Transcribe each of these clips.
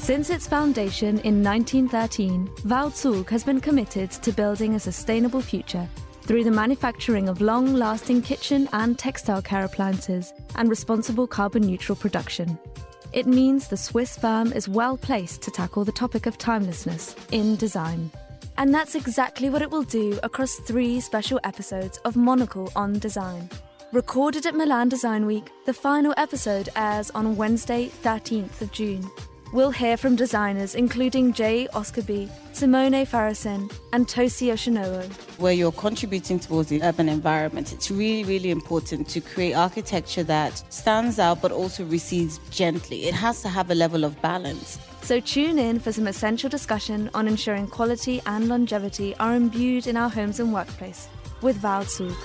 Since its foundation in 1913, Woudzug has been committed to building a sustainable future through the manufacturing of long-lasting kitchen and textile care appliances and responsible carbon-neutral production. It means the Swiss firm is well placed to tackle the topic of timelessness in design. And that's exactly what it will do across 3 special episodes of Monocle on Design. Recorded at Milan Design Week, the final episode airs on Wednesday, 13th of June. We'll hear from designers including Jay Oscarby, Simone Farasin and Tosi Oshinowo. Where you're contributing towards the urban environment, it's really, really important to create architecture that stands out but also recedes gently. It has to have a level of balance. So tune in for some essential discussion on ensuring quality and longevity are imbued in our homes and workplace with Woudzug.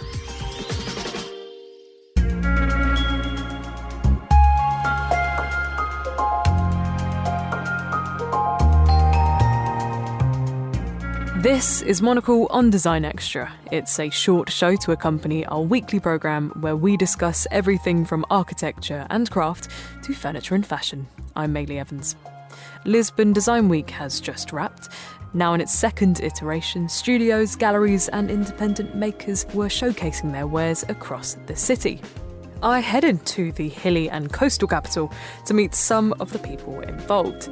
This is Monocle on Design Extra. It's a short show to accompany our weekly programme where we discuss everything from architecture and craft to furniture and fashion. I'm Maylie Evans. Lisbon Design Week has just wrapped. Now in its second iteration, studios, galleries and independent makers were showcasing their wares across the city. I headed to the hilly and coastal capital to meet some of the people involved.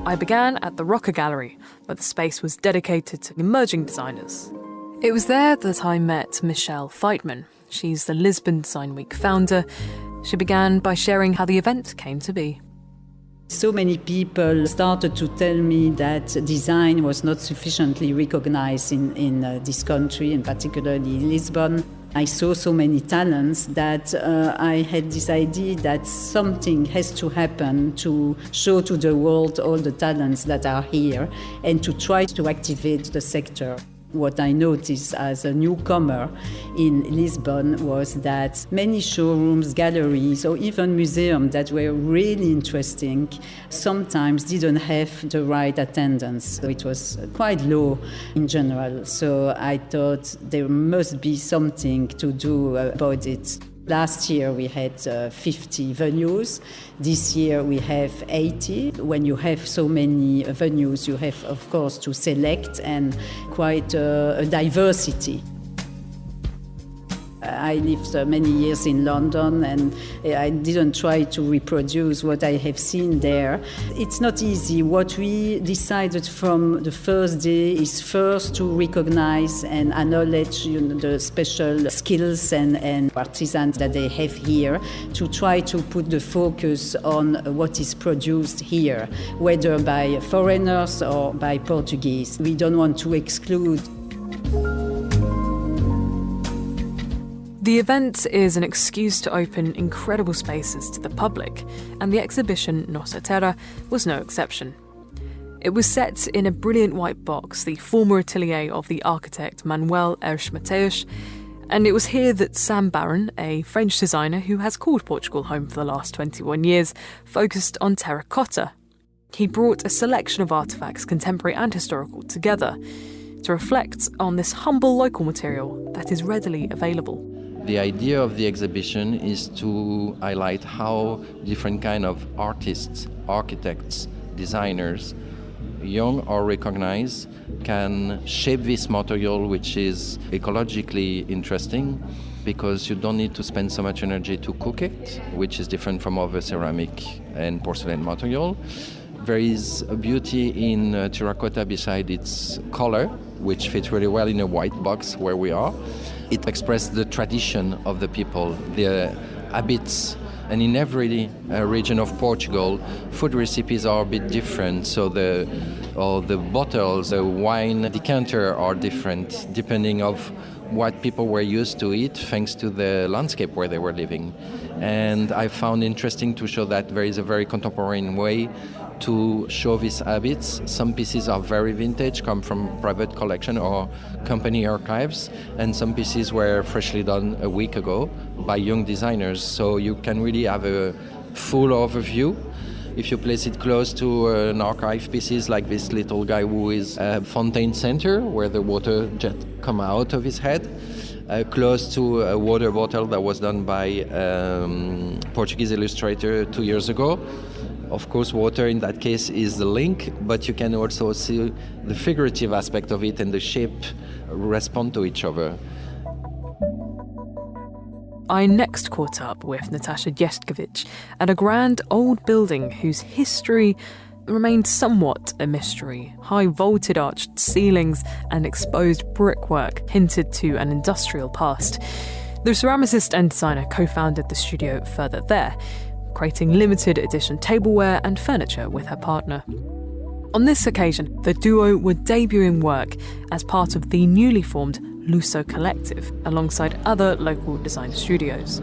I began at the Rocker Gallery, where the space was dedicated to emerging designers. It was there that I met Michelle Feitman. She's the Lisbon Design Week founder. She began by sharing how the event came to be. So many people started to tell me that design was not sufficiently recognized in this country, and particularly Lisbon. I saw so many talents that I had this idea that something has to happen to show to the world all the talents that are here and to try to activate the sector. What I noticed as a newcomer in Lisbon was that many showrooms, galleries, or even museums that were really interesting sometimes didn't have the right attendance. So it was quite low in general. So I thought there must be something to do about it. Last year we had 50 venues. This year we have 80. When you have so many venues, you have, of course, to select and quite a diversity. I lived many years in London and I didn't try to reproduce what I have seen there. It's not easy. What we decided from the first day is first to recognize and acknowledge the special skills and artisans that they have here, to try to put the focus on what is produced here, whether by foreigners or by Portuguese. We don't want to exclude. The event is an excuse to open incredible spaces to the public, and the exhibition Nossa Terra was no exception. It was set in a brilliant white box, the former atelier of the architect Manuel Hersch Mateus, and it was here that Sam Barron, a French designer who has called Portugal home for the last 21 years, focused on terracotta. He brought a selection of artefacts, contemporary and historical, together to reflect on this humble local material that is readily available. The idea of the exhibition is to highlight how different kind of artists, architects, designers, young or recognized, can shape this material, which is ecologically interesting because you don't need to spend so much energy to cook it, which is different from other ceramic and porcelain material. There is a beauty in terracotta beside its color, which fits really well in a white box where we are. It expresses the tradition of the people, the habits, and in every region of Portugal, food recipes are a bit different. So the bottles, the wine decanter are different depending of what people were used to eat, thanks to the landscape where they were living. And I found interesting to show that there is a very contemporary way to show these habits. Some pieces are very vintage, come from private collection or company archives, and some pieces were freshly done a week ago by young designers. So you can really have a full overview. If you place it close to an archive pieces like this little guy who is a fontaine center, where the water jet come out of his head, close to a water bottle that was done by Portuguese illustrator 2 years ago, Of course, water in that case is the link, but you can also see the figurative aspect of it and the shape respond to each other. I next caught up with Natasha Djeskovich at a grand old building whose history remained somewhat a mystery. High vaulted arched ceilings and exposed brickwork hinted to an industrial past. The ceramicist and designer co-founded the studio further there, creating limited edition tableware and furniture with her partner. On this occasion, the duo were debuting work as part of the newly formed Luso Collective, alongside other local design studios.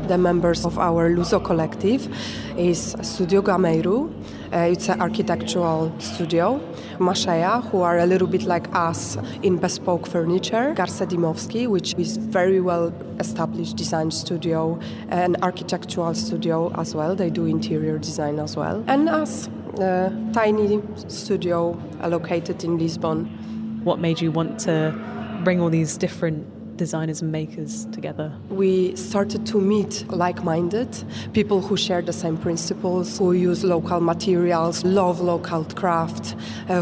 The members of our Luso Collective is Studio Gameiru, it's an architectural studio. Maszeja, who are a little bit like us in bespoke furniture. Garce Dimowski, which is very well established design studio, an architectural studio as well. They do interior design as well. And us, a tiny studio located in Lisbon. What made you want to bring all these different designers and makers together? We started to meet like-minded people who share the same principles, who use local materials, love local craft,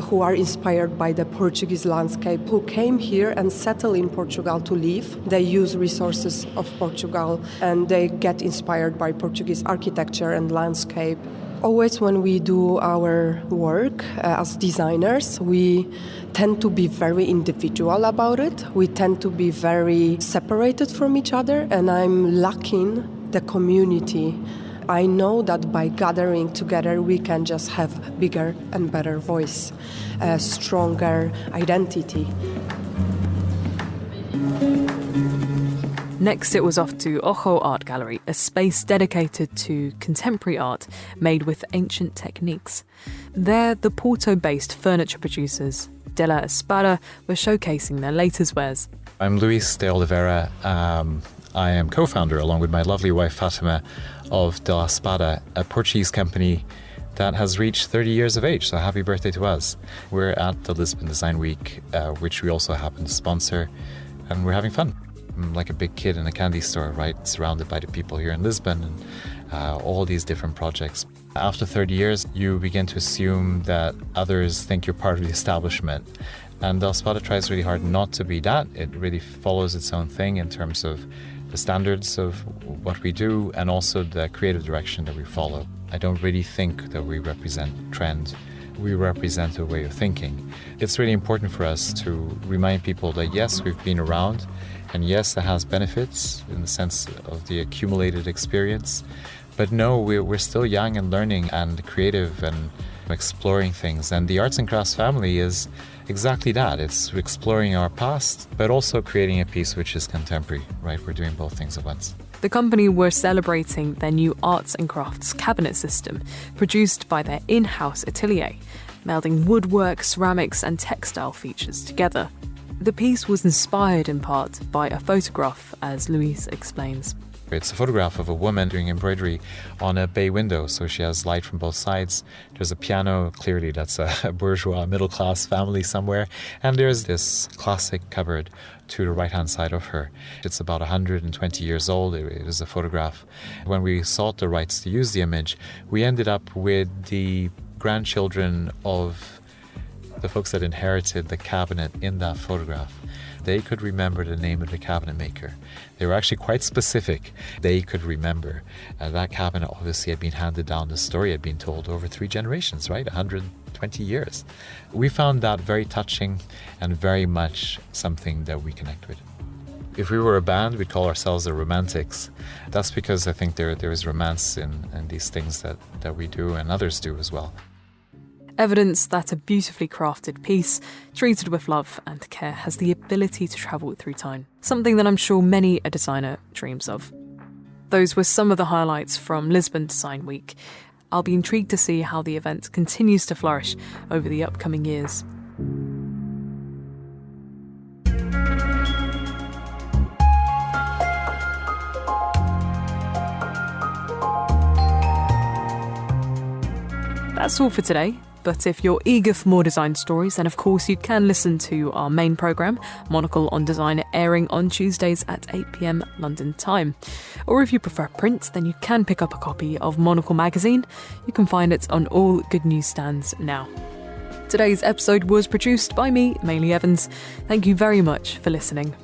who are inspired by the Portuguese landscape, who came here and settled in Portugal to live. They use resources of Portugal and they get inspired by Portuguese architecture and landscape. Always when we do our work as designers, we tend to be very individual about it. We tend to be very separated from each other, and I'm lacking the community. I know that by gathering together, we can just have bigger and better voice, a stronger identity. Next, it was off to Ojo Art Gallery, a space dedicated to contemporary art made with ancient techniques. There, the Porto-based furniture producers De La Espada were showcasing their latest wares. I'm Luis de Oliveira. I am co-founder, along with my lovely wife Fatima, of De La Espada, a Portuguese company that has reached 30 years of age, so happy birthday to us. We're at the Lisbon Design Week, which we also happen to sponsor, and we're having fun. I'm like a big kid in a candy store, right, surrounded by the people here in Lisbon and all these different projects. After 30 years, you begin to assume that others think you're part of the establishment. And De La Espada tries really hard not to be that. It really follows its own thing in terms of the standards of what we do and also the creative direction that we follow. I don't really think that we represent trend. We represent a way of thinking. It's really important for us to remind people that yes, we've been around, and yes, it has benefits in the sense of the accumulated experience. But no, we're still young and learning and creative and exploring things. And the arts and crafts family is exactly that. It's exploring our past, but also creating a piece which is contemporary, right? We're doing both things at once. The company were celebrating their new arts and crafts cabinet system, produced by their in-house atelier, melding woodwork, ceramics and textile features together. The piece was inspired in part by a photograph, as Luis explains. It's a photograph of a woman doing embroidery on a bay window, so she has light from both sides. There's a piano, clearly that's a bourgeois middle-class family somewhere, and there's this classic cupboard to the right-hand side of her. It's about 120 years old. It is a photograph. When we sought the rights to use the image, we ended up with the grandchildren of the folks that inherited the cabinet in that photograph. They could remember the name of the cabinet maker. They were actually quite specific. They could remember. That cabinet obviously had been handed down. The story had been told over 3 generations, right? 120 years. We found that very touching and very much something that we connect with. If we were a band, we'd call ourselves the Romantics. That's because I think there is romance in these things that we do and others do as well. Evidence that a beautifully crafted piece, treated with love and care, has the ability to travel through time, something that I'm sure many a designer dreams of. Those were some of the highlights from Lisbon Design Week. I'll be intrigued to see how the event continues to flourish over the upcoming years. That's all for today. But if you're eager for more design stories, then of course you can listen to our main programme, Monocle on Design, airing on Tuesdays at 8 p.m. London time. Or if you prefer print, then you can pick up a copy of Monocle magazine. You can find it on all good newsstands now. Today's episode was produced by me, Maylie Evans. Thank you very much for listening.